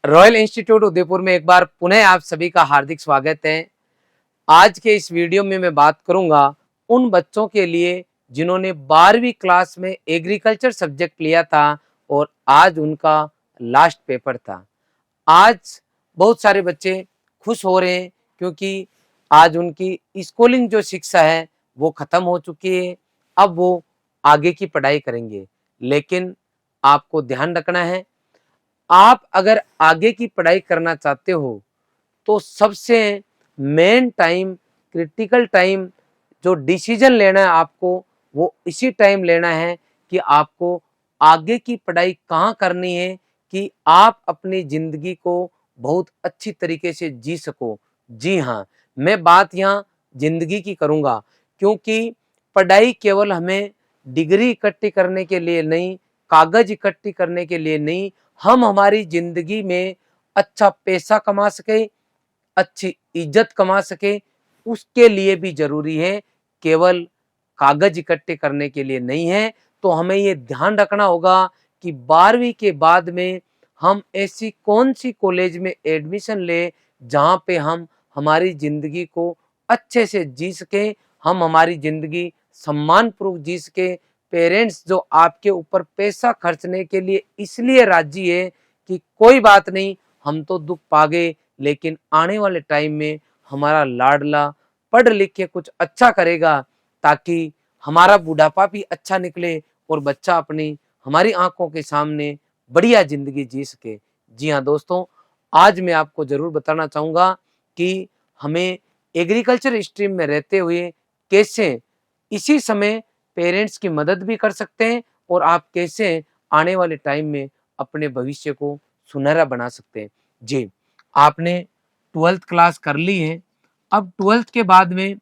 Royal institute Udaipur में एक बार पुनः आप सभी का हार्दिक स्वागत है। आज के इस वीडियो में मैं बात करूंगा उन बच्चों के लिए जिन्होंने 12वीं क्लास में एग्रीकल्चर सब्जेक्ट लिया था और आज उनका लास्ट पेपर था। आज बहुत सारे बच्चे खुश हो रहे हैं क्योंकि आज उनकी स्कूलिंग जो शिक्षा है वो खत्म हो चुकी है। अब वो आगे की पढ़ाई करेंगे, लेकिन आपको ध्यान रखना है, आप अगर आगे की पढ़ाई करना चाहते हो तो सबसे मेन टाइम, क्रिटिकल टाइम जो डिसीजन लेना है आपको, वो इसी टाइम लेना है कि आपको आगे की पढ़ाई कहाँ करनी है कि आप अपनी जिंदगी को बहुत अच्छी तरीके से जी सको। जी हाँ, मैं बात यहाँ जिंदगी की करूँगा, क्योंकि पढ़ाई केवल हमें डिग्री इकट्ठी करने के लिए नहीं, कागज इकट्ठी करने के लिए नहीं, हम हमारी जिंदगी में अच्छा पैसा कमा सके, अच्छी इज्जत कमा सके, उसके लिए भी जरूरी है, केवल कागज इकट्ठे करने के लिए नहीं है। तो हमें ये ध्यान रखना होगा कि 12वीं के बाद में हम ऐसी कौन सी कॉलेज में एडमिशन ले जहाँ पे हम हमारी जिंदगी को अच्छे से जी सके, हम हमारी जिंदगी सम्मानपूर्वक जी सके। पेरेंट्स जो आपके ऊपर पैसा खर्चने के लिए इसलिए राजी है कि कोई बात नहीं, हम तो दुख पा गए, लेकिन आने वाले टाइम में हमारा लाडला पढ़ लिख के कुछ अच्छा करेगा, ताकि हमारा बुढ़ापा भी अच्छा निकले और बच्चा अपनी हमारी आंखों के सामने बढ़िया जिंदगी जी सके। जी हाँ दोस्तों, आज मैं आपको जरूर बताना चाहूँगा कि हमें एग्रीकल्चर स्ट्रीम में रहते हुए कैसे इसी समय पेरेंट्स की मदद भी कर सकते हैं और आप कैसे आने वाले टाइम में अपने भविष्य को सुनहरा बना सकते हैं। जी, आपने 12th क्लास कर ली है। अब 12th के बाद में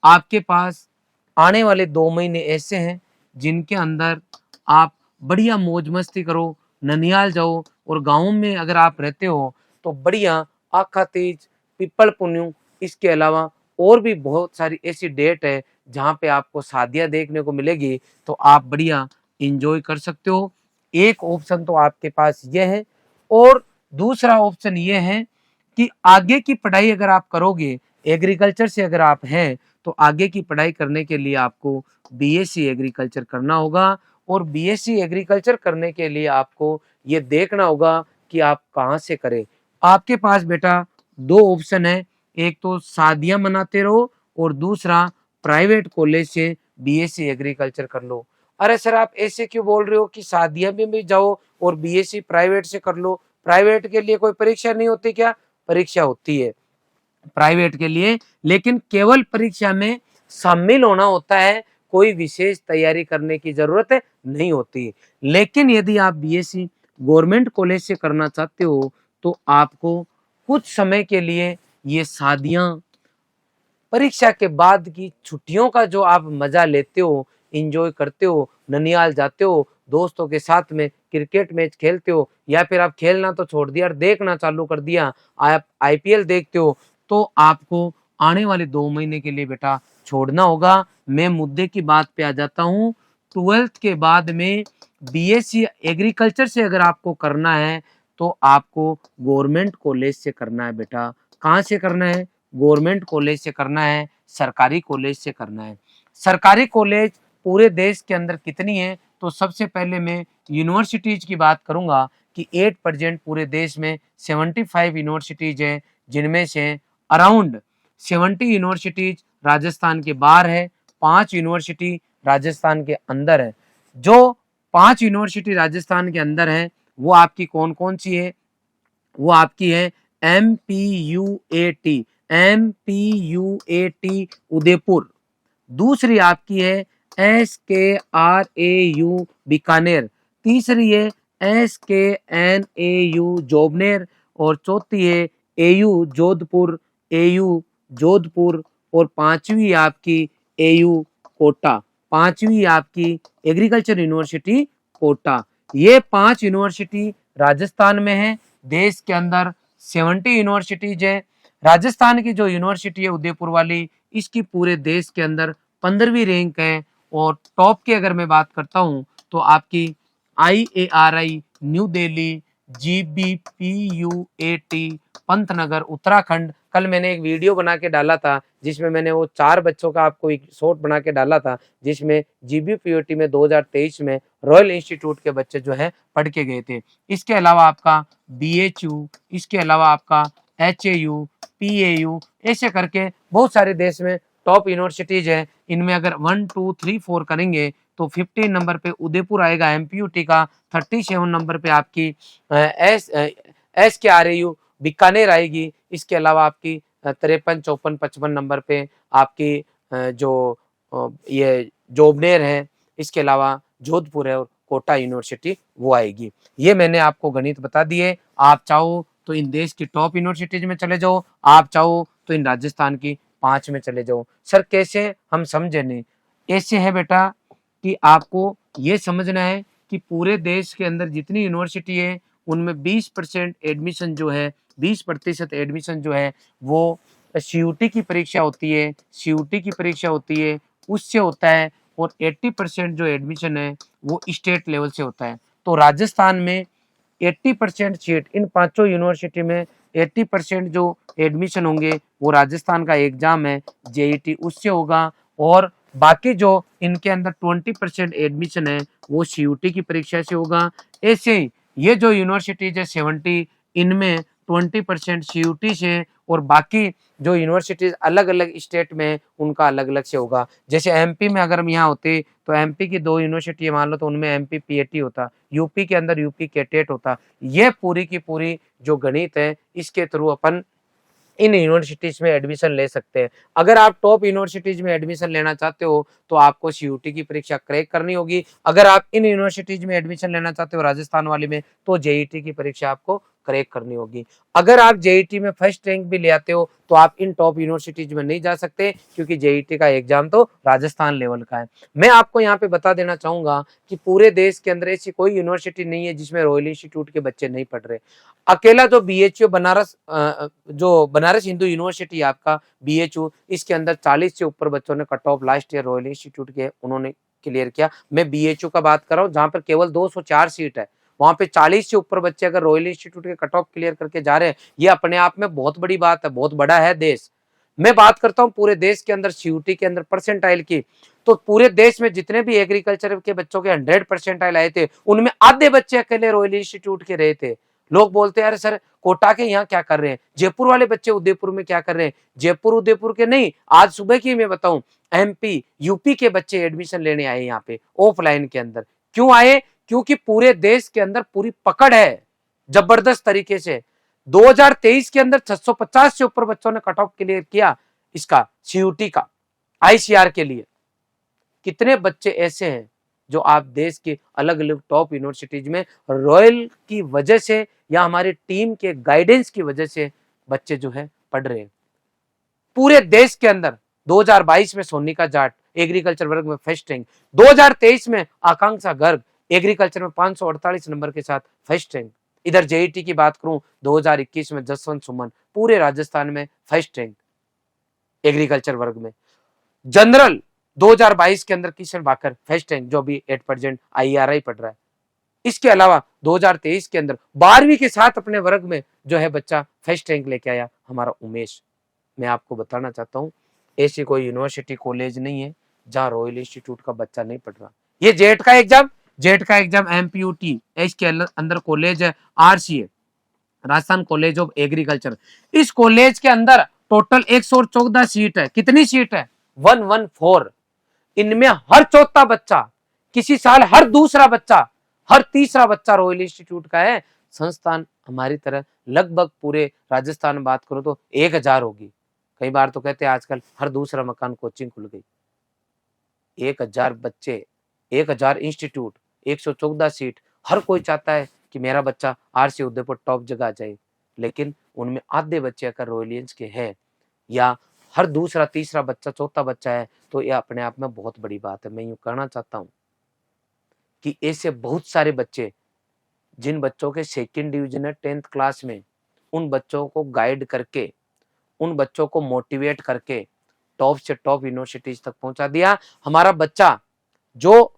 आपके पास आने वाले 2 महीने ऐसे हैं जिनके अंदर आप बढ़िया मौज मस्ती करो, ननिहाल जाओ, और गाँव में अगर आप रहते हो तो बढ़िया आखा तीज, पिपल पुन्यू, इसके अलावा और भी बहुत सारी ऐसी डेट है जहाँ पे आपको शादियाँ देखने को मिलेगी, तो आप बढ़िया एंजॉय कर सकते हो। एक ऑप्शन तो आपके पास ये है, और दूसरा ऑप्शन ये है कि आगे की पढ़ाई अगर आप करोगे, एग्रीकल्चर से अगर आप हैं, तो आगे की पढ़ाई करने के लिए आपको बीएससी एग्रीकल्चर करना होगा, और बीएससी एग्रीकल्चर करने के लिए आपको ये देखना होगा कि आप कहाँ से करें। आपके पास बेटा 2 ऑप्शन है, एक तो शादियां मनाते रहो और दूसरा प्राइवेट कॉलेज से बीएससी एग्रीकल्चर कर लो। अरे सर, आप ऐसे क्यों बोल रहे हो कि शादियां में भी जाओ और बीएससी प्राइवेट से कर लो? प्राइवेट के लिए कोई परीक्षा नहीं होती क्या? परीक्षा होती है प्राइवेट के लिए, लेकिन केवल परीक्षा में शामिल होना होता है, कोई विशेष तैयारी करने की जरूरत नहीं होती। लेकिन यदि आप बीएससी गवर्नमेंट कॉलेज से करना चाहते हो तो आपको कुछ समय के लिए ये शादियां, परीक्षा के बाद की छुट्टियों का जो आप मजा लेते हो, इंजॉय करते हो, ननिहाल जाते हो, दोस्तों के साथ में क्रिकेट मैच खेलते हो, या फिर आप खेलना तो छोड़ दिया और देखना चालू कर दिया, आप आईपीएल देखते हो, तो आपको आने वाले 2 महीने के लिए बेटा छोड़ना होगा। मैं मुद्दे की बात पे आ जाता हूँ। 12th के बाद में बीएससी एग्रीकल्चर से अगर आपको करना है तो आपको गवर्नमेंट कॉलेज से करना है बेटा। कहाँ से करना है? गवर्नमेंट कॉलेज से करना है, सरकारी कॉलेज से करना है। सरकारी कॉलेज पूरे देश के अंदर कितनी है? तो सबसे पहले मैं यूनिवर्सिटीज की बात करूंगा कि 8% पूरे देश में 75 यूनिवर्सिटीज हैं, जिनमें से अराउंड 70 यूनिवर्सिटीज राजस्थान के बाहर है, 5 यूनिवर्सिटी राजस्थान के अंदर है। जो 5 यूनिवर्सिटी राजस्थान के अंदर है वो आपकी कौन कौन सी है? वो आपकी है MPUAT, MPUAT उदयपुर। दूसरी आपकी है SKRAU बीकानेर। तीसरी है SKNAU जोबनेर। और चौथी है AU जोधपुर, AU जोधपुर। और पांचवी आपकी AU कोटा, पांचवी आपकी एग्रीकल्चर यूनिवर्सिटी कोटा। ये 5 यूनिवर्सिटी राजस्थान में है। देश के अंदर 70 यूनिवर्सिटीज है। राजस्थान की जो यूनिवर्सिटी है उदयपुर वाली, इसकी पूरे देश के अंदर 15वीं रैंक है। और टॉप की अगर मैं बात करता हूँ तो आपकी IARI new Delhi, GBPUAT Pantnagar Uttarakhand. कल मैंने एक वीडियो बना के डाला था जिसमें मैंने वो 4 बच्चों का आपको एक शॉर्ट बना के डाला था, जिसमें GBPUAT में 2023 में रॉयल इंस्टीट्यूट के बच्चे जो है पढ़ के गए थे। इसके अलावा आपका BHU, इसके अलावा आपका HAU, PAU, ऐसे करके बहुत सारे देश में टॉप यूनिवर्सिटीज है। इनमें अगर 1 2 3 4 करेंगे तो 15 नंबर पे उदयपुर आएगा MPUT का, 37 नंबर पे आपकी SKRAU बीकानेर आएगी। इसके अलावा आपकी 53 54 55 नंबर पे आपकी जो ये जोबनेर है, इसके अलावा जोधपुर है और कोटा यूनिवर्सिटी वो आएगी। ये मैंने आपको गणित बता दिए। आप चाहो तो इन देश की टॉप यूनिवर्सिटीज में चले जाओ, आप चाहो तो इन राजस्थान की 5 में चले जाओ। सर कैसे, हम समझे नहीं। ऐसे है बेटा कि आपको ये समझना है कि पूरे देश के अंदर जितनी यूनिवर्सिटी है उनमें 20% एडमिशन जो है, 20% एडमिशन जो है वो CUT की परीक्षा होती है, CUT की परीक्षा होती है उससे होता है, और 80% जो एडमिशन है वो स्टेट लेवल से होता है। तो राजस्थान में 80% सीट, इन 5 यूनिवर्सिटी में 80% जो एडमिशन होंगे वो राजस्थान का एग्जाम है JET उससे होगा, और बाकी जो इनके अंदर 20% एडमिशन है वो CUT की परीक्षा से होगा। ऐसे ही ये जो यूनिवर्सिटीज है 70, इनमें 20% CUT से, और बाकी जो यूनिवर्सिटीज अलग अलग स्टेट में उनका अलग अलग से होगा। जैसे MP में अगर हम यहाँ होते तो MP की 2 यूनिवर्सिटी मान लो तो उनमें MP PAT होता, यूपी के अंदर यूपी कैटेट होता। ये पूरी की पूरी जो गणित है इसके थ्रू अपन इन यूनिवर्सिटीज में एडमिशन ले सकते हैं। अगर आप टॉप यूनिवर्सिटीज में एडमिशन लेना चाहते हो तो आपको CUT की परीक्षा क्रैक करनी होगी। अगर आप इन यूनिवर्सिटीज में एडमिशन लेना चाहते हो राजस्थान वाली में तो JET की परीक्षा आपको क्रैक करनी होगी। अगर आप JET में फर्स्ट रैंक भी ले आते हो तो आप इन टॉप यूनिवर्सिटीज में नहीं जा सकते, क्योंकि JET का एग्जाम तो राजस्थान लेवल का है। मैं आपको यहाँ पे बता देना चाहूंगा कि पूरे देश के अंदर ऐसी कोई यूनिवर्सिटी नहीं है जिसमें रॉयल इंस्टीट्यूट के बच्चे नहीं पढ़ रहे। अकेला जो BHU बनारस जो बनारस हिंदू यूनिवर्सिटी आपका BHU, इसके अंदर 40 से ऊपर बच्चों ने cut off last year royal institute के उन्होंने क्लियर किया। मैं BHU का बात कर रहा हूँ जहां पर केवल 204 सीट है, वहां पे 40 से ऊपर बच्चे अगर रॉयल इंस्टीट्यूट के कट ऑफ क्लियर करके जा रहे हैं, ये अपने आप में बहुत बड़ी बात है, बहुत बड़ा है देश। मैं बात करता हूँ पूरे देश के अंदर CUT के अंदर परसेंटाइल की, तो पूरे देश में जितने भी एग्रीकल्चर के बच्चों के 100 परसेंटाइल आए थे उनमें आधे बच्चे अकेले रॉयल इंस्टीट्यूट के रहे थे। लोग बोलते हैं अरे सर कोटा के यहाँ क्या कर रहे हैं, जयपुर वाले बच्चे उदयपुर में क्या कर रहे हैं। जयपुर उदयपुर के नहीं, आज सुबह की मैं बताऊं MP UP के बच्चे एडमिशन लेने आए यहाँ पे ऑफलाइन के अंदर। क्यों आए? क्योंकि पूरे देश के अंदर पूरी पकड़ है जबरदस्त तरीके से। 2023 के अंदर 650 से ऊपर बच्चों ने कट ऑफ क्लियर किया इसका CUT का ICR के लिए। कितने बच्चे ऐसे हैं जो आप देश के अलग अलग टॉप यूनिवर्सिटीज में रॉयल की वजह से या हमारी टीम के गाइडेंस की वजह से बच्चे जो है पढ़ रहे हैं। पूरे देश के अंदर 2022 में सोनिका जाट एग्रीकल्चर वर्ग में फर्स्ट रैंक, 2023 में आकांक्षा गर्ग एग्रीकल्चर में 548 नंबर के साथ फर्स्ट रैंक। इधर JET की बात करूं 2021 में जसवंत सुमन पूरे राजस्थान में फर्स्ट रैंक एग्रीकल्चर वर्ग में। जनरल 2022 के अंदर किशन भाकर फर्स्ट रैंक, जो भी 8% IRI पढ़ रहा है। इसके अलावा 2023 के अंदर 12वीं के साथ अपने वर्ग में जो है बच्चा फर्स्ट रैंक लेके आया हमारा उमेश। मैं आपको बताना चाहता हूं ऐसी कोई यूनिवर्सिटी कॉलेज नहीं है जहां रॉयल इंस्टीट्यूट का बच्चा नहीं पढ़ रहा। ये जेट का एग्जाम MPUT, इसके अंदर कॉलेज है RCA Rajasthan college of agriculture. इस कॉलेज के अंदर टोटल 114 सीट है। कितनी सीट है? 114। इनमें हर चौथा बच्चा, किसी साल हर दूसरा बच्चा, हर तीसरा बच्चा रॉयल इंस्टीट्यूट का है। संस्थान हमारी तरह लगभग पूरे राजस्थान में बात करो तो 1000 होगी। कई बार तो कहते हैं आजकल हर दूसरा मकान कोचिंग खुल गई। 1000 बच्चे, 1000 इंस्टीट्यूट, 114 सीट। हर कोई चाहता है कि मेरा बच्चा RC उदयपुर टॉप जगह जाए, लेकिन उनमें आधे बच्चे अगर रॉयलियंस के हैं या हर दूसरा तीसरा बच्चा चौथा बच्चा है तो यह अपने आप में बहुत बड़ी बात है। मैं यूं कहना चाहता हूं कि ऐसे बहुत सारे बच्चे जिन बच्चों के सेकंड डिवीजन है 10th क्लास में, उन बच्चों को गाइड करके, उन बच्चों को मोटिवेट करके टॉप से टॉप यूनिवर्सिटीज तक पहुंचा दिया। हमारा बच्चा जो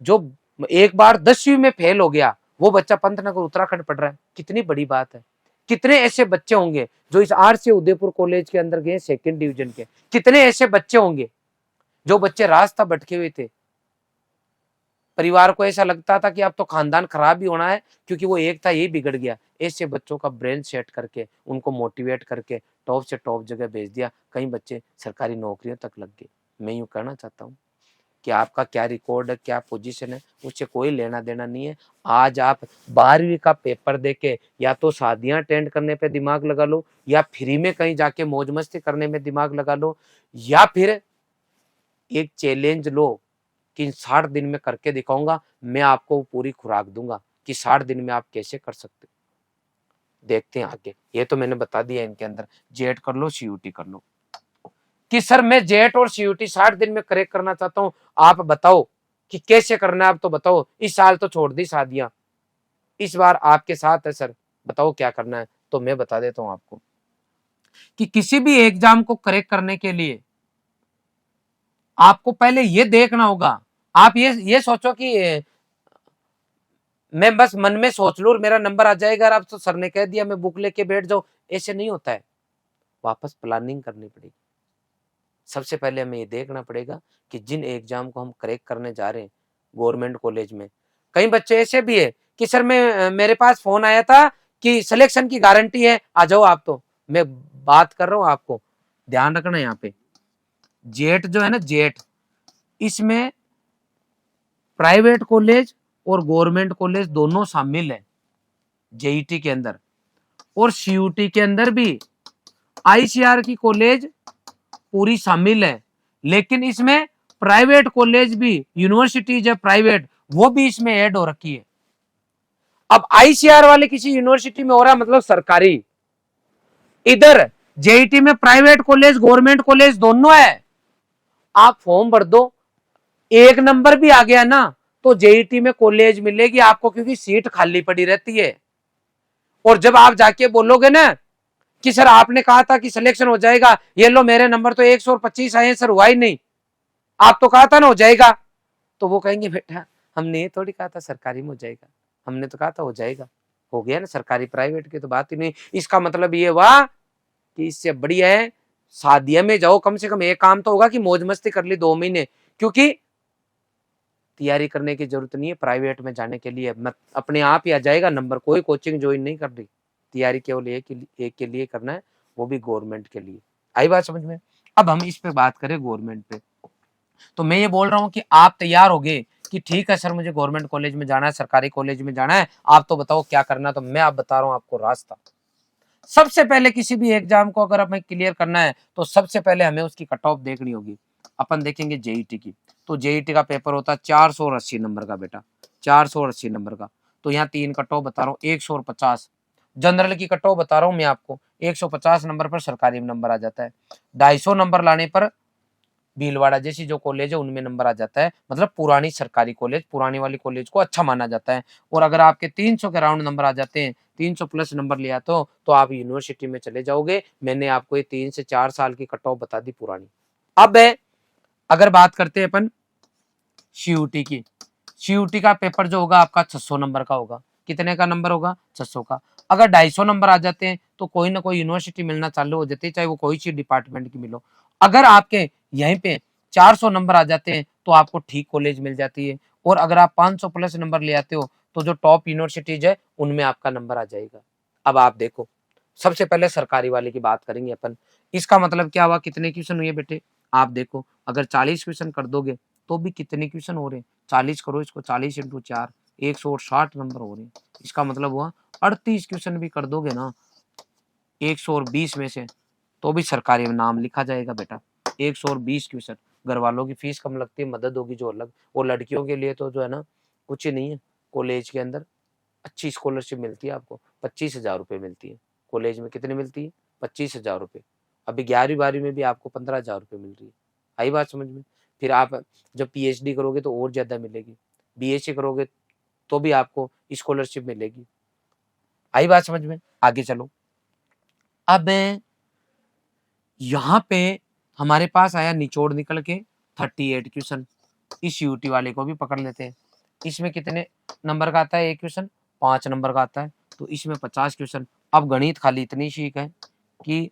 जो एक बार 10वीं में फेल हो गया वो बच्चा पंतनगर उत्तराखंड पढ़ रहा है, कितनी बड़ी बात है। कितने ऐसे बच्चे होंगे जो इस आरसी उदयपुर कॉलेज के अंदर गए सेकंड डिवीजन के, कितने ऐसे बच्चे होंगे जो बच्चे रास्ता भटके हुए थे, परिवार को ऐसा लगता था कि अब तो खानदान खराब ही होना है क्योंकि वो एक था, ये बिगड़ गया। ऐसे बच्चों का ब्रेन सेट करके उनको मोटिवेट करके टॉप से टॉप जगह भेज दिया, कई बच्चे सरकारी नौकरियों तक लग गए। मैं यूं कहना चाहता हूँ कि आपका क्या रिकॉर्ड है, क्या पोजीशन है, उससे कोई लेना देना नहीं है। आज आप 12वीं का पेपर देके या तो शादियां अटेंड करने पे दिमाग लगा लो, या फ्री में कहीं जाके मौज मस्ती करने में दिमाग लगा लो, या फिर एक चैलेंज लो कि 60 दिन में करके दिखाऊंगा, मैं आपको पूरी खुराक दूंगा कि 60 दिन में आप कैसे कर सकते हो। देखते हैं आगे। ये तो मैंने बता दिया इनके अंदर, जेट कर लो, सीयूटी कर लो। कि सर मैं जेट और सीयूटी 60 दिन में करेक्ट करना चाहता हूं, आप बताओ कि कैसे करना है, आप तो बताओ। इस साल तो छोड़ दी शादियां, इस बार आपके साथ है सर, बताओ क्या करना है। तो मैं बता देता हूं आपको कि किसी भी एग्जाम को करेक्ट करने के लिए आपको पहले ये देखना होगा। आप ये सोचो कि मैं बस मन में सोच लूं और मेरा नंबर आ जाएगा और आप तो सर ने कह दिया मैं बुक लेके बैठ जाऊं, ऐसे नहीं होता है। वापस प्लानिंग करनी पड़ेगी। सबसे पहले हमें ये देखना पड़ेगा कि जिन एग्जाम को हम करेक्ट करने जा रहे हैं गवर्नमेंट कॉलेज में, कई बच्चे ऐसे भी है कि सर मैं मेरे पास फोन आया था कि सिलेक्शन की गारंटी है, आ जाओ आप। तो मैं बात कर रहा हूं, आपको ध्यान रखना यहाँ पे। जेट जो है ना, जेट, इसमें प्राइवेट कॉलेज और गवर्नमेंट कॉलेज दोनों शामिल है जेईटी के अंदर, और सीयूटी के अंदर भी आईसीआर की कॉलेज पूरी शामिल है। लेकिन इसमें प्राइवेट कॉलेज भी, यूनिवर्सिटीज है प्राइवेट, वो भी इसमें ऐड हो रखी है। अब आईसीआर वाले किसी यूनिवर्सिटी में हो रहा मतलब सरकारी, इधर जेईटी में प्राइवेट कॉलेज गवर्नमेंट कॉलेज दोनों है। आप फॉर्म भर दो, एक नंबर भी आ गया ना तो जेईटी में कॉलेज मिलेगी आपको, क्योंकि सीट खाली पड़ी रहती है। और जब आप जाके बोलोगे ना कि सर आपने कहा था कि सिलेक्शन हो जाएगा, ये लो मेरे नंबर तो 125 आए हैं सर, हुआ ही नहीं, आप तो कहा था ना हो जाएगा, तो वो कहेंगे बेटा हमने ये थोड़ी कहा था सरकारी में हो जाएगा, हमने तो कहा था हो जाएगा, हो गया ना। सरकारी प्राइवेट की तो बात ही नहीं। इसका मतलब ये हुआ कि इससे बढ़िया है शादियां में जाओ, कम से कम एक काम तो होगा कि मौज मस्ती कर ली 2 महीने, क्योंकि तैयारी करने की जरूरत नहीं है प्राइवेट में जाने के लिए, अपने आप ही आ जाएगा नंबर। कोई कोचिंग ज्वाइन नहीं कर रही, तैयारी केवल एक के लिए करना है, वो भी गवर्नमेंट के लिए। आई बात समझ में। अब हम इस पे बात करें गवर्नमेंट पे, तो मैं ये बोल रहा हूँ कि आप तैयार हो गए कि ठीक है सर मुझे गवर्नमेंट कॉलेज में जाना है, सरकारी कॉलेज में जाना है, आप तो बताओ क्या करना है। तो मैं आप बता रहा हूँ आपको रास्ता। सबसे पहले किसी भी एग्जाम को अगर हमें क्लियर करना है तो सबसे पहले हमें उसकी कट ऑफ देखनी होगी। अपन देखेंगे जेईटी की, तो जेईटी का पेपर होता है 480 नंबर का बेटा, 480 नंबर का। तो यहाँ 3 कट ऑफ बता रहा हूँ, 150। जनरल की कट ऑफ बता रहा हूँ मैं आपको, 150 नंबर पर सरकारी में नंबर आ जाता है। 250 नंबर लाने पर भीलवाड़ा जैसी जो कॉलेज है उनमें नंबर आ जाता है, मतलब पुरानी सरकारी कॉलेज, पुरानी वाली कॉलेज को अच्छा माना जाता है। और अगर आपके 300 के राउंड नंबर आ जाते हैं, 300 प्लस नंबर लिया तो आप यूनिवर्सिटी में चले जाओगे। मैंने आपको ये 3 से 4 साल की कट ऑफ बता दी पुरानी। अब अगर बात करते हैं अपन सीयूटी की, सीयूटी का पेपर जो होगा आपका 600 नंबर का होगा। कितने का नंबर होगा? 600 का। अगर 250 नंबर आ जाते हैं तो कोई ना कोई यूनिवर्सिटी मिलना चालू हो जाती है, चाहे वो कोई सी डिपार्टमेंट की मिलो। अगर आपके यहीं पे 400 नंबर आ जाते हैं तो आपको ठीक कॉलेज मिल जाती है। और अगर आप 500 प्लस नंबर ले आते हो तो जो टॉप यूनिवर्सिटीज है उनमें आपका नंबर आ जाएगा। अब आप देखो, सबसे पहले सरकारी वाले की बात करेंगे अपन। इसका मतलब क्या हुआ, कितने क्वेश्चन हुए बेटे? आप देखो, अगर 40 क्वेश्चन कर दोगे तो भी कितने क्वेश्चन हो रहे हैं? 40 करो इसको, 40 इंटू 4, 160 नंबर हो रहे हैं। इसका मतलब हुआ 38 क्वेश्चन भी कर दोगे ना 120 में से, तो भी सरकारी में नाम लिखा जाएगा बेटा। 120 क्वेश्चन, घर वालों की फीस कम लगती है, मदद होगी जो अलग। और लड़कियों के लिए तो जो है ना कुछ ही नहीं है, कॉलेज के अंदर अच्छी स्कॉलरशिप मिलती है आपको, 25,000 रुपये मिलती है। कॉलेज में कितनी मिलती है? 25,000 रुपये। अभी 11वीं 12वीं में भी आपको 15,000 रुपये मिल रही है। आई बात समझ में। फिर आप जब पीएचडी करोगे तो और ज्यादा मिलेगी, बीएससी करोगे तो भी आपको स्कॉलरशिप मिलेगी। आई बात समझ में। आगे चलो, अब यहाँ पे हमारे पास आया निचोड़ निकल के 38 क्वेश्चन। इस यूटी वाले को भी पकड़ लेते हैं। इसमें कितने नंबर का आता है एक क्वेश्चन? 5 नंबर का आता है, तो इसमें 50 क्वेश्चन। अब गणित खाली इतनी सीख है कि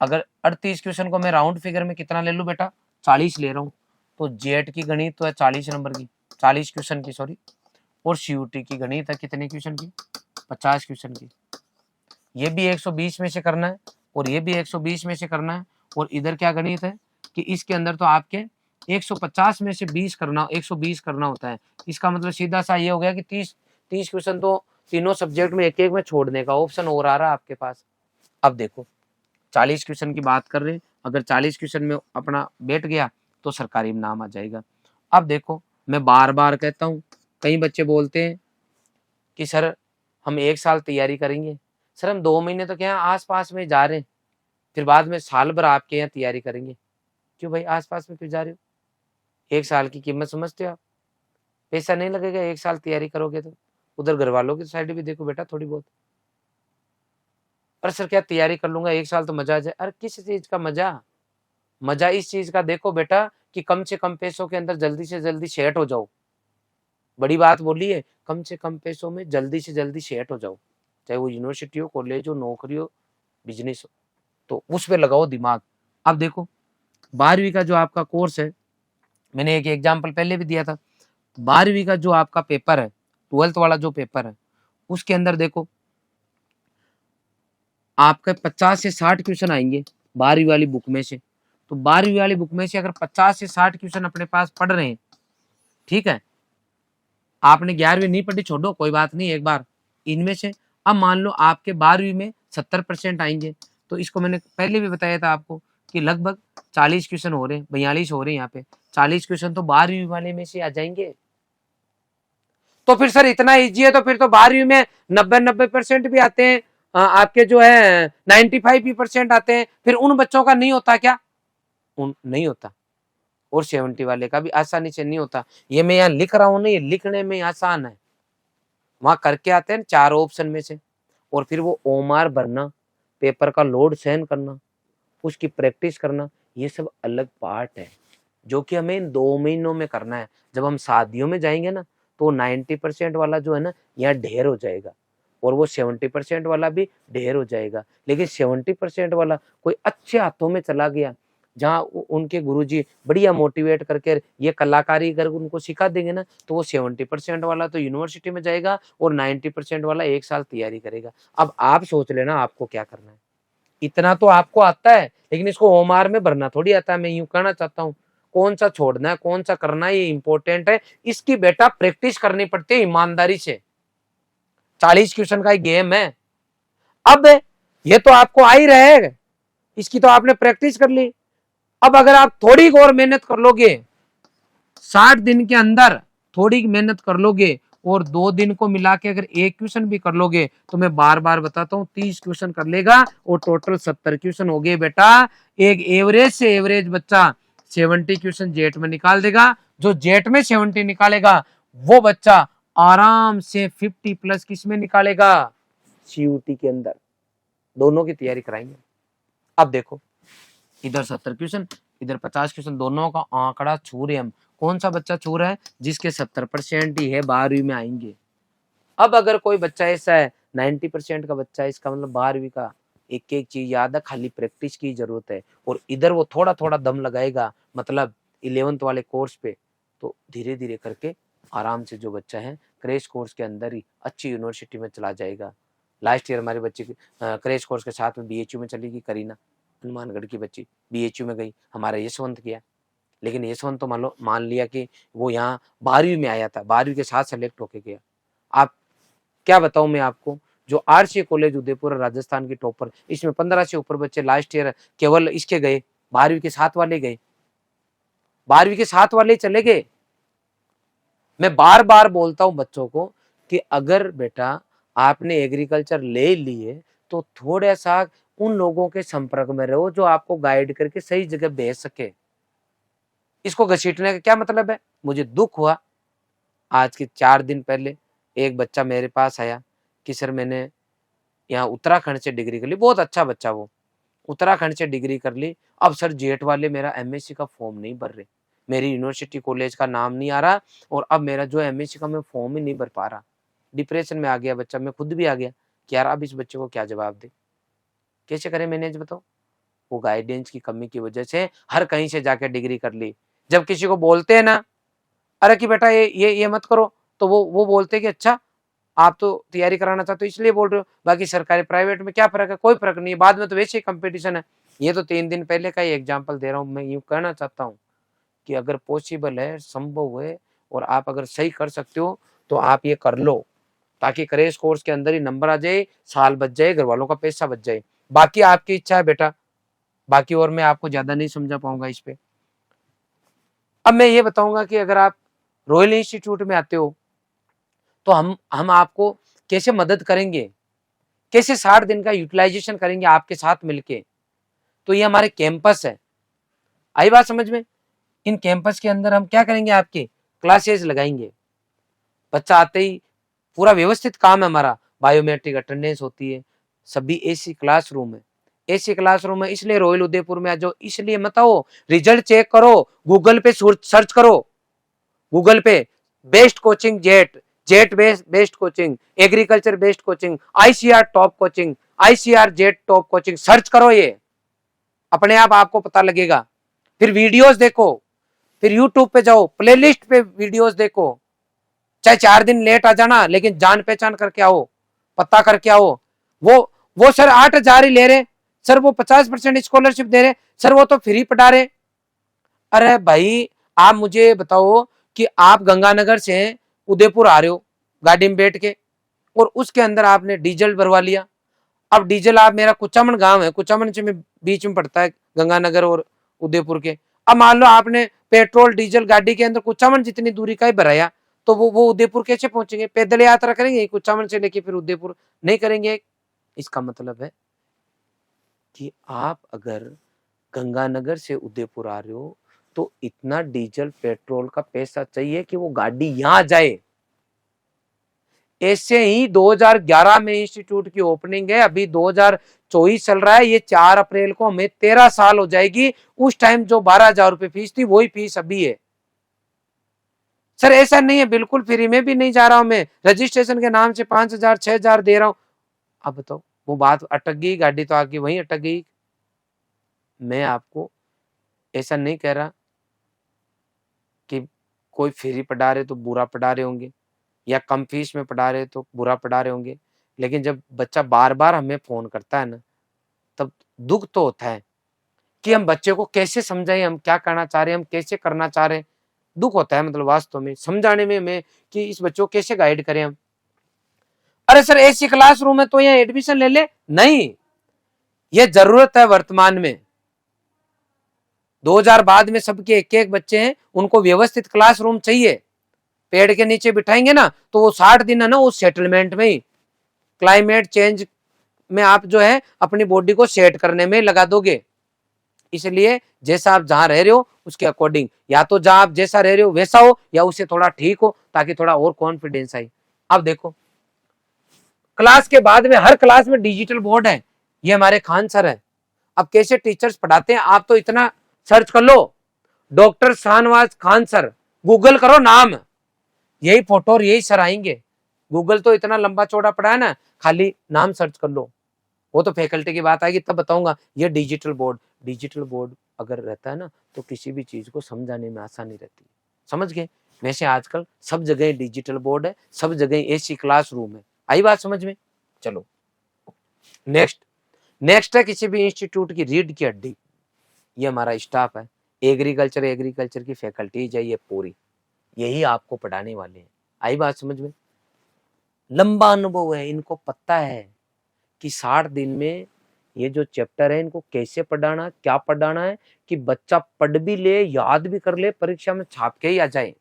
अगर 38 क्वेश्चन को मैं राउंड फिगर में कितना ले लूँ बेटा, 40 ले रहा हूँ, तो जेट की गणित तो है 40 नंबर की, 40 क्वेश्चन की सॉरी, और सीयूटी की गणित है कितने क्वेश्चन की, 50 क्वेश्चन की। ये भी 120 में से करना है और ये भी 120 में से करना है, और इधर क्या गणित है कि इसके अंदर तो आपके 150 में से 20 करना, 120 करना होता है। इसका मतलब सीधा सा ये हो गया कि 30 क्वेश्चन तो तीनों सब्जेक्ट में एक एक में छोड़ने का ऑप्शन और आ रहा है आपके पास। अब देखो 40 क्वेश्चन की बात कर रहे हैं, अगर 40 क्वेश्चन में अपना बैठ गया तो सरकारी इनाम आ जाएगा। अब देखो मैं बार बार कहता हूँ, कई बच्चे बोलते हैं कि सर हम 1 साल तैयारी करेंगे, सर हम 2 महीने तो क्या आस पास में जा रहे हैं, फिर बाद में साल भर आपके यहाँ तैयारी करेंगे। क्यों भाई आस पास में क्यों जा रहे हो? 1 साल की कीमत समझते हो आप? पैसा नहीं लगेगा 1 साल तैयारी करोगे तो। उधर घर वालों की साइड भी देखो बेटा थोड़ी बहुत। अरे सर क्या तैयारी कर लूंगा 1 साल तो मजा आ जाए। अरे किस चीज का मजा? मजा इस चीज का देखो बेटा कि कम से कम पैसों के अंदर जल्दी से जल्दी सेट हो जाओ। बड़ी बात बोली है, कम से कम पैसों में जल्दी से जल्दी सेट हो जाओ, चाहे वो यूनिवर्सिटी हो, कॉलेज हो, नौकरी हो, बिजनेस हो, तो उस पे लगाओ दिमाग। अब देखो 12वीं का जो आपका कोर्स है, मैंने एक एग्जाम्पल पहले भी दिया था, 12वीं का जो आपका पेपर है, 12th वाला जो पेपर है, उसके अंदर देखो आपके 50 से 60 क्वेश्चन आएंगे 12वीं वाली बुक में से। तो 12वीं वाली बुक में से अगर 50 से 60 क्वेश्चन अपने पास पढ़ रहे हैं, ठीक है, आपने 11वीं नहीं पढ़ी छोड़ो कोई बात नहीं, एक बार इनमें से अब मान लो आपके 12वीं में 70% आएंगे, तो इसको मैंने पहले भी बताया था आपको कि लगभग 40 क्वेश्चन हो रहे हैं, 42 हो रहे हैं यहाँ पे, 40 क्वेश्चन तो 12वीं वाले में से आ जाएंगे। तो फिर सर इतना इजी है तो फिर तो 12वीं में 90% भी आते हैं, आपके जो है 95% आते हैं, फिर उन बच्चों का नहीं होता क्या? नहीं होता, और 70 वाले का भी आसानी से नहीं होता। ये मैं यहाँ लिख रहा हूँ ना, ये लिखने में आसान है, वहां करके आते हैं 4 ऑप्शन में से, और फिर वो ओमार भरना, पेपर का लोड सहन करना, उसकी प्रैक्टिस करना, ये सब अलग पार्ट है जो कि हमें इन 2 महीनों में करना है। जब हम शादियों में जाएंगे ना, तो 90% वाला जो है ना यहाँ ढेर हो जाएगा, और वो 70% वाला भी ढेर हो जाएगा। लेकिन 70% वाला कोई अच्छे हाथों में चला गया, जहाँ उनके गुरुजी बढ़िया मोटिवेट करके ये कलाकारी अगर उनको सिखा देंगे ना, तो वो 70% वाला तो यूनिवर्सिटी में जाएगा और 90% वाला 1 साल तैयारी करेगा। अब आप सोच लेना आपको क्या करना है। इतना तो आपको आता है, लेकिन इसको ओमार में भरना थोड़ी आता है। मैं यूं कहना चाहता हूँ, कौन सा छोड़ना है कौन सा करना है ये इंपॉर्टेंट है, इसकी बेटा प्रैक्टिस करनी पड़ती है ईमानदारी से। 40 क्वेश्चन का गेम है। अब ये तो आपको आ ही रहेगा, इसकी तो आपने प्रैक्टिस कर ली। अब अगर आप थोड़ी और मेहनत कर लोगे, 60 दिन के अंदर थोड़ी मेहनत कर लोगे और 2 दिन को मिला के अगर एक क्वेश्चन भी कर लोगे, तो मैं बार बार बताता हूँ 30 क्वेश्चन कर लेगा और टोटल 70 क्वेश्चन हो गए बेटा। एक एवरेज से एवरेज बच्चा 70 क्वेश्चन जेट में निकाल देगा। जो जेट में 70 निकालेगा वो बच्चा आराम से 50 प्लस किस में निकालेगा, सीयूटी के अंदर। दोनों की तैयारी कराएंगे। अब देखो इधर 70 क्वेश्चन इधर 50 क्वेश्चन, दोनों का आंकड़ा छू रहे हम। कौन सा बच्चा छू रहा है? जिसके 70% ही है 12वीं में आएंगे। अब अगर कोई बच्चा ऐसा है 90% का बच्चा है, इसका मतलब 12वीं का एक एक चीज याद है, खाली प्रैक्टिस की जरूरत है। और इधर वो थोड़ा थोड़ा दम लगाएगा, मतलब 11th वाले कोर्स पे, तो धीरे धीरे करके आराम से जो बच्चा है क्रैश कोर्स के अंदर ही अच्छी यूनिवर्सिटी में चला जाएगा। लास्ट ईयर हमारे बच्चे की क्रैश कोर्स के साथ में बीएचयू में चली गई करीना, हनुमानगढ़ की बच्ची बीएचयू में गई, हमारा यशवंत किया। लेकिन यशवंत तो मान लिया कि वो यहाँ 12वीं में आया था, 12वीं के साथ सेलेक्ट होके गया। आप क्या बताऊं मैं आपको, जो आरसी कॉलेज उदयपुर राजस्थान की टॉपर, इसमें 15 से ऊपर बच्चे लास्ट ईयर केवल इसके गए, 12वीं के साथ वाले गए, 12वीं के साथ वाले चले गए। मैं बार बार बोलता हूं बच्चों को कि अगर बेटा आपने एग्रीकल्चर ले लिए तो थोड़ा सा उन लोगों के संपर्क में रहो जो आपको गाइड करके सही जगह भेज सके। इसको घसीटने का क्या मतलब है? मुझे दुख हुआ, आज के 4 दिन पहले एक बच्चा मेरे पास आया कि सर मैंने यहाँ उत्तराखंड से डिग्री कर ली, बहुत अच्छा बच्चा वो, उत्तराखंड से डिग्री कर ली, अब सर जेट वाले मेरा एमएससी का फॉर्म नहीं भर रहे, मेरी यूनिवर्सिटी कॉलेज का नाम नहीं आ रहा, और अब मेरा जो एमएससी का मैं फॉर्म ही नहीं भर पा रहा। डिप्रेशन में आ गया बच्चा, मैं खुद भी आ गया कि यार अब इस बच्चे को क्या जवाब दे, कैसे करें मैनेज बताओ। वो गाइडेंस की कमी की वजह से हर कहीं से जाके डिग्री कर ली। जब किसी को बोलते हैं ना, अरे कि बेटा ये मत करो, तो वो बोलते हैं कि अच्छा आप तो तैयारी कराना चाहते हो इसलिए बोल रहे हो, बाकी सरकारी प्राइवेट में क्या फर्क है, कोई फर्क नहीं है, बाद में तो वैसे ही कंपटीशन है। ये तो 3 दिन पहले का ही एग्जाम्पल दे रहा हूँ। मैं यूँ कहना चाहता हूँ कि अगर पॉसिबल है, संभव है और आप अगर सही कर सकते हो तो आप ये कर लो, ताकि क्रैश कोर्स के अंदर ही नंबर आ जाए, साल बच जाए, घर वालों का पैसा बच जाए। बाकी आपकी इच्छा है बेटा, बाकी और मैं आपको ज्यादा नहीं समझा पाऊंगा इस पे। अब मैं ये बताऊंगा कि अगर आप रॉयल इंस्टीट्यूट में आते हो तो हम आपको कैसे मदद करेंगे, कैसे 60 दिन का यूटिलाइजेशन करेंगे आपके साथ मिलके। तो ये हमारे कैंपस है, आई बात समझ में। इन कैंपस के अंदर हम क्या करेंगे, आपके क्लासेस लगाएंगे, बच्चा आते ही पूरा व्यवस्थित काम है हमारा, बायोमेट्रिक अटेंडेंस होती है, सभी एसी क्लासरूम है। एसी क्लासरूम है इसलिए रॉयल उदयपुर में आ जाओ, इसलिए मत आओ, रिजल्ट चेक करो, गूगल पे सर्च करो, गूगल पे best coaching jet, jet best coaching, agriculture best coaching, ICR top coaching, ICR jet top coaching, search करो, ये अपने आप आपको पता लगेगा। फिर वीडियोस देखो, फिर यूट्यूब पे जाओ, प्लेलिस्ट पे वीडियोस देखो, चाहे 4 दिन लेट आ जाना लेकिन जान पहचान करके आओ, पता करके आओ। वो सर 8,000 ही ले रहे, सर वो 50% स्कॉलरशिप दे रहे, सर वो तो फ्री पढ़ा रहे। अरे भाई आप मुझे बताओ कि आप गंगानगर से उदयपुर आ रहे हो गाड़ी में बैठ के, और उसके अंदर आपने डीजल भरवा लिया। अब डीजल, आप, मेरा कुचामन गांव है, कुचामन से में बीच में पड़ता है गंगानगर और उदयपुर के। अब मान लो आपने पेट्रोल डीजल गाड़ी के अंदर कुचामन जितनी दूरी का ही भराया, तो वो उदयपुर कैसे पहुंचेंगे, पैदल यात्रा करेंगे कुचामन से लेके फिर उदयपुर, नहीं करेंगे। इसका मतलब है कि आप अगर गंगानगर से उदयपुर आ रहे हो तो इतना डीजल पेट्रोल का पैसा चाहिए कि वो गाड़ी यहां जाए। ऐसे ही 2011 में इंस्टीट्यूट की ओपनिंग है, अभी 2024 चल रहा है, ये 4 अप्रैल को हमें 13 साल हो जाएगी। उस टाइम जो 12,000 रुपए फीस थी वही फीस अभी है। सर ऐसा नहीं है, बिल्कुल फ्री में भी नहीं जा रहा हूं मैं, रजिस्ट्रेशन के नाम से 5,000 6,000 दे रहा हूं। अब बताओ, वो बात अटक गई, गाड़ी तो आगे वहीं अटक गई। मैं आपको ऐसा नहीं कह रहा कि कोई फ्री पढ़ा रहे तो बुरा पढ़ा रहे होंगे, या कम फीस में पढ़ा रहे तो बुरा पढ़ा रहे होंगे, लेकिन जब बच्चा बार बार हमें फोन करता है ना, तब दुख तो होता है कि हम बच्चे को कैसे समझाएं, हम क्या करना चाह रहे हैं, हम कैसे करना चाह रहे हैं। दुख होता है मतलब वास्तव में समझाने में हमें कि इस बच्चों को कैसे गाइड करें हम। अरे सर ऐसी क्लासरूम है तो यहाँ एडमिशन ले ले, नहीं, ये जरूरत है वर्तमान में। 2000 बाद में सबके एक एक बच्चे हैं, उनको व्यवस्थित क्लासरूम चाहिए। पेड़ के नीचे बिठाएंगे ना तो वो 60 दिन है ना उस सेटलमेंट में ही, क्लाइमेट चेंज में आप जो है अपनी बॉडी को सेट करने में लगा दोगे। इसलिए जैसा आप जहां रह रहे हो उसके अकॉर्डिंग, या तो जहां आप जैसा रह रहे हो वैसा हो, या उससे थोड़ा ठीक हो, ताकि थोड़ा और कॉन्फिडेंस आए। अब देखो क्लास के बाद में हर क्लास में डिजिटल बोर्ड है, ये हमारे खान सर है। अब कैसे टीचर्स पढ़ाते हैं आप तो इतना सर्च कर लो, doctor Shahnawaz Khan sir, Google करो नाम, यही फोटो और यही सर आएंगे। गूगल तो इतना लंबा चौड़ा पड़ा है ना, खाली नाम सर्च कर लो, वो तो फैकल्टी की बात आएगी तब बताऊंगा। ये डिजिटल बोर्ड, डिजिटल बोर्ड अगर रहता है ना तो किसी भी चीज को समझाने में आसानी रहती है, समझ गए। वैसे आजकल सब जगह डिजिटल बोर्ड है, सब जगह एसी क्लासरूम है, आई बात समझ में। चलो नेक्स्ट, नेक्स्ट है किसी भी इंस्टीट्यूट की रीढ़ की हड्डी, ये हमारा स्टाफ है। एग्रीकल्चर, एग्रीकल्चर की फैकल्टीज है ये पूरी, यही आपको पढ़ाने वाले हैं, आई बात समझ में। लंबा अनुभव है, इनको पता है कि 60 दिन में ये जो चैप्टर है इनको कैसे पढ़ाना, क्या पढ़ाना है, कि बच्चा पढ़ भी ले, याद भी कर ले, परीक्षा में छाप के ही आ जाए।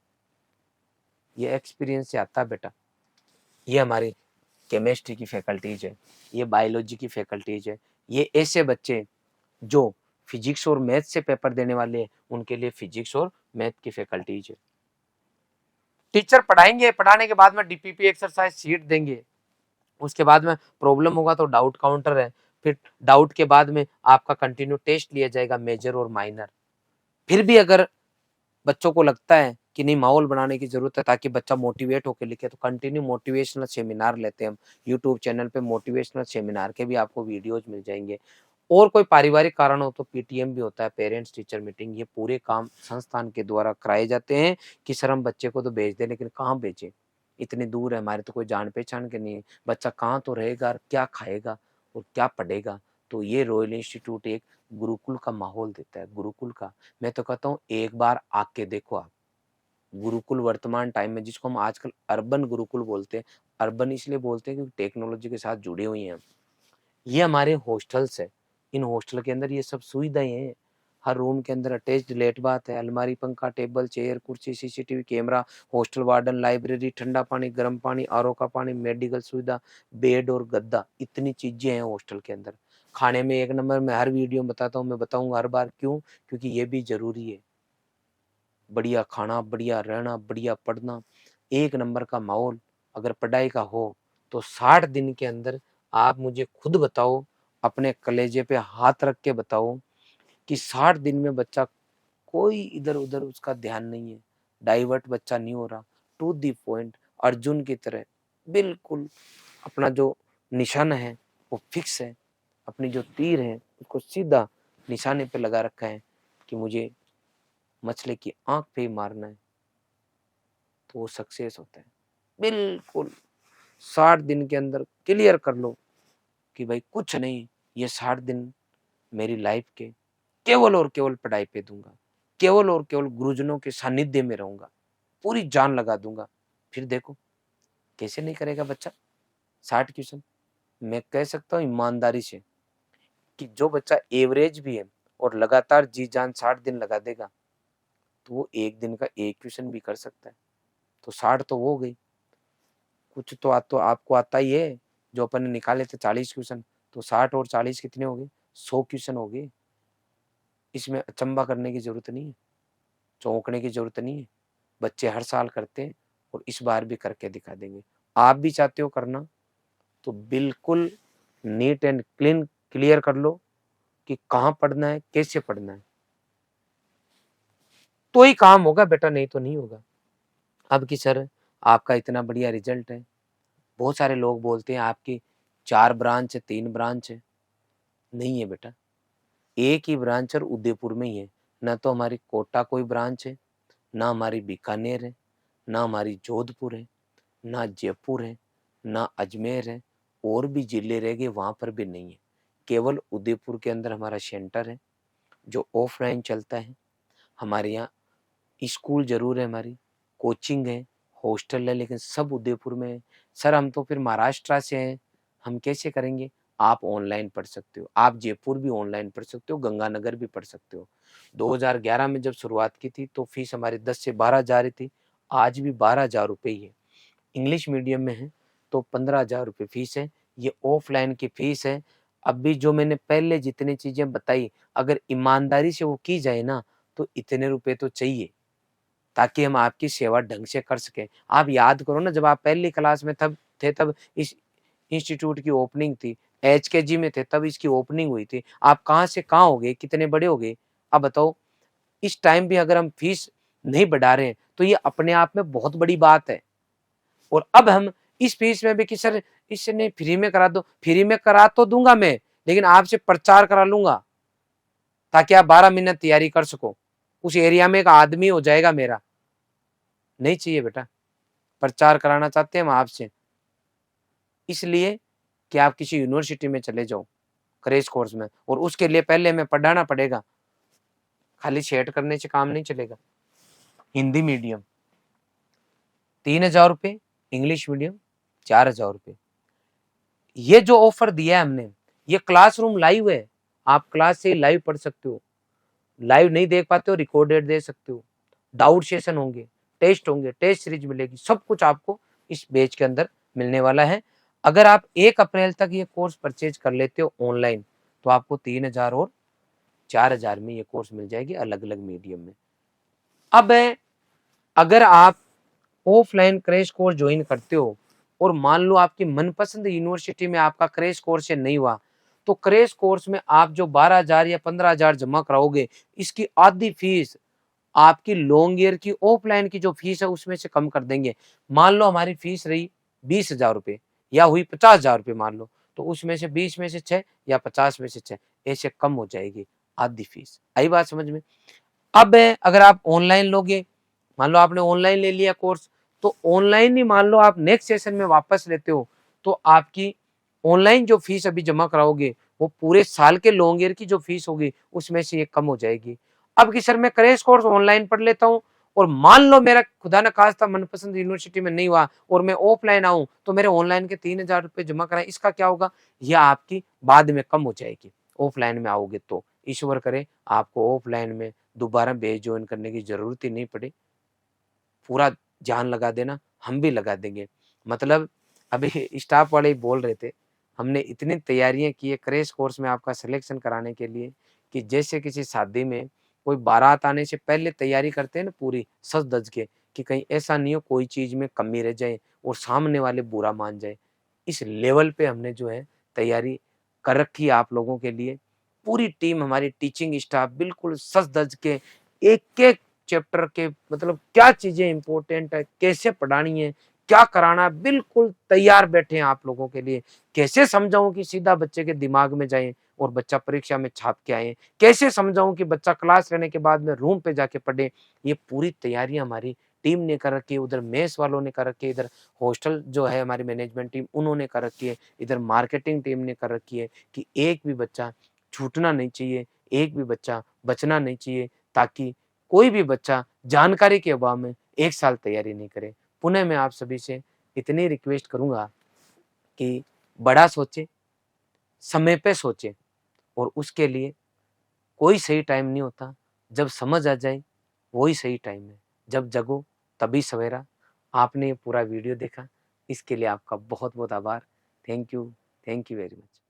ये एक्सपीरियंस से आता है बेटा। ये हमारी केमिस्ट्री की फैकल्टीज है, ये बायोलॉजी की फैकल्टीज है, ये ऐसे बच्चे जो फिजिक्स और मैथ से पेपर देने वाले हैं उनके लिए फिजिक्स और मैथ की फैकल्टीज है। टीचर पढ़ाएंगे, पढ़ाने के बाद में डीपीपी एक्सरसाइज शीट देंगे, उसके बाद में प्रॉब्लम होगा तो डाउट काउंटर है, फिर डाउट के बाद में आपका कंटिन्यू टेस्ट लिया जाएगा, मेजर और माइनर। फिर भी अगर बच्चों को लगता है कि नहीं माहौल बनाने की जरूरत है ताकि बच्चा मोटिवेट होकर लिखे, तो कंटिन्यू मोटिवेशनल सेमिनार लेते हैं हम यूट्यूब चैनल पे। मोटिवेशनल सेमिनार के भी आपको वीडियोज मिल जाएंगे। और कोई पारिवारिक कारण हो तो पीटीएम भी होता है, पेरेंट्स टीचर मीटिंग। ये पूरे काम संस्थान के द्वारा कराए जाते हैं कि सर हम बच्चे को तो भेज दें, लेकिन कहाँ भेजें, इतनी दूर है, हमारे तो कोई जान पहचान के नहीं है, बच्चा कहाँ तो रहेगा, क्या खाएगा और क्या पढ़ेगा। तो ये रॉयल इंस्टीट्यूट एक गुरुकुल का माहौल देता है, गुरुकुल का। मैं तो कहता हूँ एक बार आके देखो आप गुरुकुल। वर्तमान टाइम में जिसको हम आजकल अर्बन गुरुकुल बोलते हैं, अर्बन इसलिए बोलते हैं क्योंकि टेक्नोलॉजी के साथ जुड़े हुए हैं। ये हमारे हॉस्टल्स है, इन हॉस्टल के अंदर ये सब सुविधाएं हैं। हर रूम के अंदर अटैच्ड लेट बाथ है, अलमारी, पंखा, टेबल, चेयर, कुर्सी, CCTV camera, hostel warden, library, ठंडा पानी, गर्म पानी, आरओ का पानी, मेडिकल सुविधा, बेड और गद्दा, इतनी चीजें हैं हॉस्टल के अंदर। खाने में एक नंबर। मैं हर वीडियो में बताता हूँ, मैं बताऊंगा हर बार, क्यों? क्योंकि ये भी जरूरी है। बढ़िया खाना, बढ़िया रहना, बढ़िया पढ़ना, एक नंबर का माहौल अगर पढ़ाई का हो तो 60 दिन के अंदर आप मुझे खुद बताओ, अपने कलेजे पे हाथ रख के बताओ कि 60 दिन में बच्चा कोई इधर उधर उसका ध्यान नहीं है, डाइवर्ट बच्चा नहीं हो रहा, टू दी पॉइंट, अर्जुन की तरह बिल्कुल अपना जो निशाना है वो फिक्स है, अपनी जो तीर है उसको सीधा निशाने पे लगा रखा है कि मुझे मछली की आंख पे ही मारना है, तो वो सक्सेस होता है। बिल्कुल 60 दिन के अंदर क्लियर कर लो कि भाई कुछ नहीं, ये 60 दिन मेरी लाइफ के केवल और केवल पढ़ाई पे दूंगा, केवल और केवल गुरुजनों के सानिध्य में रहूंगा, पूरी जान लगा दूंगा। फिर देखो कैसे नहीं करेगा बच्चा 60 क्वेश्चन। मैं कह सकता हूँ ईमानदारी से कि जो बच्चा एवरेज भी है और लगातार जी जान 60 दिन लगा देगा तो वो एक दिन का एक क्वेश्चन भी कर सकता है। तो 60 तो वो हो गई। कुछ तो आपको आता ही है, जो अपन ने निकाले थे 40 क्वेश्चन, तो 60 और 40 कितने हो गए? 100 क्वेश्चन हो गए। इसमें अचंभा करने की जरूरत नहीं है, चौंकने की जरूरत नहीं है। बच्चे हर साल करते हैं और इस बार भी करके दिखा देंगे। आप भी चाहते हो करना तो बिल्कुल नीट एंड क्लीन क्लियर कर लो कि कहाँ पढ़ना है, कैसे पढ़ना है, तो ही काम होगा बेटा, नहीं तो नहीं होगा। अब कि सर आपका इतना बढ़िया रिजल्ट है, बहुत सारे लोग बोलते हैं आपकी 4 ब्रांच है, 3 ब्रांच है। नहीं है बेटा, एक ही ब्रांच और उदयपुर में ही है। ना तो हमारी कोटा कोई ब्रांच है, ना हमारी बीकानेर है, ना हमारी जोधपुर है, ना जयपुर है, ना अजमेर है, और भी जिले रह गए वहां पर भी नहीं है। केवल उदयपुर के अंदर हमारा सेंटर है जो ऑफलाइन चलता है। हमारे यहाँ स्कूल जरूर है, हमारी कोचिंग है, हॉस्टल है, लेकिन सब उदयपुर में है। सर हम तो फिर महाराष्ट्र से हैं, हम कैसे करेंगे? आप ऑनलाइन पढ़ सकते हो, आप जयपुर भी ऑनलाइन पढ़ सकते हो, गंगानगर भी पढ़ सकते हो। 2011 में जब शुरुआत की थी तो फीस हमारी 10 से 12 हजार ही थी, आज भी 12,000 रुपये ही है। इंग्लिश मीडियम में है तो 15,000 रुपये फीस है, ये ऑफलाइन की फीस है। अभी जो मैंने पहले जितनी चीजें बताई, अगर ईमानदारी से वो की जाए ना तो इतने रुपए तो चाहिए, ताकि हम आपकी सेवा ढंग से कर सकें। आप याद करो ना, जब आप पहली क्लास में तब इस इंस्टीट्यूट की ओपनिंग थी, एचकेजी में थे तब इसकी ओपनिंग हुई थी। आप कहाँ से कहाँ हो गए, कितने बड़े हो गए। अब बताओ, इस टाइम भी अगर हम फीस नहीं बढ़ा रहे हैं तो ये अपने आप में बहुत बड़ी बात है। और अब हम इस फीस में भी कि सर इसने फ्री में करा दो, फ्री में करा तो दूंगा मैं, लेकिन आपसे प्रचार करा लूंगा ताकि आप 12 महीने तैयारी कर सको, उस एरिया में एक आदमी हो जाएगा मेरा। नहीं चाहिए बेटा, प्रचार कराना चाहते हैं हम आपसे, इसलिए कि आप किसी यूनिवर्सिटी में चले जाओ क्रैश कोर्स में, और उसके लिए पहले हमें पढ़ाना पड़ेगा। खाली सेट करने से काम नहीं चलेगा। हिंदी मीडियम 3,000 रुपये, इंग्लिश मीडियम 4,000 रुपये। ये जो ऑफर दिया है हमने, ये क्लासरूम लाइव है, आप क्लास से लाइव पढ़ सकते हो। लाइव नहीं देख पाते हो रिकॉर्डेड दे सकते हो, डाउट सेशन होंगे, टेस्ट सीरीज मिलेगी, सब कुछ आपको इस बैच के अंदर मिलने वाला है। अगर आप 1 अप्रैल तक ये कोर्स परचेज कर लेते हो ऑनलाइन तो आपको 3,000 और 4,000 में ये कोर्स मिल जाएगी अलग अलग मीडियम में। अब अगर आप ऑफलाइन क्रैश कोर्स ज्वाइन करते हो और मान लो आपकी मनपसंद यूनिवर्सिटी में आपका क्रैश कोर्स से नहीं हुआ, तो क्रैश कोर्स में आप जो 12,000 या 15,000 जमा कराओगे, इसकी आधी फीस आपकी लॉन्ग ईयर की ऑफलाइन की जो फीस है उसमें से कम कर देंगे। मान लो हमारी फीस रही 20,000 रुपए या हुई 50,000 रुपए मान लो, तो उसमें से 20 में से 6 या 50 में से 6 ऐसे कम हो जाएगी आधी फीस। आई बात समझ में? अब अगर आप ऑनलाइन लोगे, मान लो आपने ऑनलाइन ले लिया कोर्स, तो ऑनलाइन ही मान लो आप नेक्स्ट सेशन में वापस लेते हो, तो आपकी ऑनलाइन जो फीस अभी जमा कराओगे वो पूरे साल के लॉन्ग ईयर की जो फीस होगी उसमें से ये कम हो जाएगी। अब कि सर मैं क्रैश कोर्स ऑनलाइन पढ़ लेता हूँ और मान लो मेरा खुदा न खास्ता मनपसंद यूनिवर्सिटी में नहीं हुआ और मैं ऑफलाइन आऊँ तो मेरे ऑनलाइन के 3,000 रुपए जमा कराए, इसका क्या होगा? यह आपकी बाद में कम हो जाएगी ऑफलाइन में आओगे तो। ईश्वर करे आपको ऑफलाइन में दोबारा बैच ज्वाइन करने की जरूरत ही नहीं पड़े। पूरा जान लगा देना, हम भी लगा देंगे। मतलब अभी स्टाफ वाले ही बोल रहे थे, हमने इतनी तैयारियाँ की है क्रैश कोर्स में आपका सिलेक्शन कराने के लिए कि जैसे किसी शादी में कोई बारात आने से पहले तैयारी करते हैं ना पूरी सज-धज के, कि कहीं ऐसा नहीं हो कोई चीज़ में कमी रह जाए और सामने वाले बुरा मान जाए। इस लेवल पे हमने जो है तैयारी कर रखी है आप लोगों के लिए। पूरी टीम हमारी टीचिंग स्टाफ बिल्कुल सज-धज के एक-एक चैप्टर के मतलब क्या चीज़ें इम्पोर्टेंट है, कैसे पढ़ानी है, क्या कराना है, बिल्कुल तैयार बैठे हैं आप लोगों के लिए। कैसे समझाऊँ कि सीधा बच्चे के दिमाग में जाए और बच्चा परीक्षा में छाप के आए? कैसे समझाऊँ कि बच्चा क्लास लेने के बाद में रूम पे जाके पढ़े? ये पूरी तैयारी हमारी टीम ने कर रखी है, उधर मेस वालों ने कर रखी है, इधर हॉस्टल जो है हमारी मैनेजमेंट टीम उन्होंने कर रखी है, इधर मार्केटिंग टीम ने कर रखी है कि एक भी बच्चा छूटना नहीं चाहिए, एक भी बच्चा बचना नहीं चाहिए ताकि कोई भी बच्चा जानकारी के अभाव में 1 साल तैयारी नहीं करे। पुनः मैं आप सभी से इतनी रिक्वेस्ट करूँगा कि बड़ा सोचें, समय पे सोचें और उसके लिए कोई सही टाइम नहीं होता। जब समझ आ जाए वही सही टाइम है। जब जगो तभी सवेरा। आपने ये पूरा वीडियो देखा, इसके लिए आपका बहुत-बहुत आभार। Thank you very much.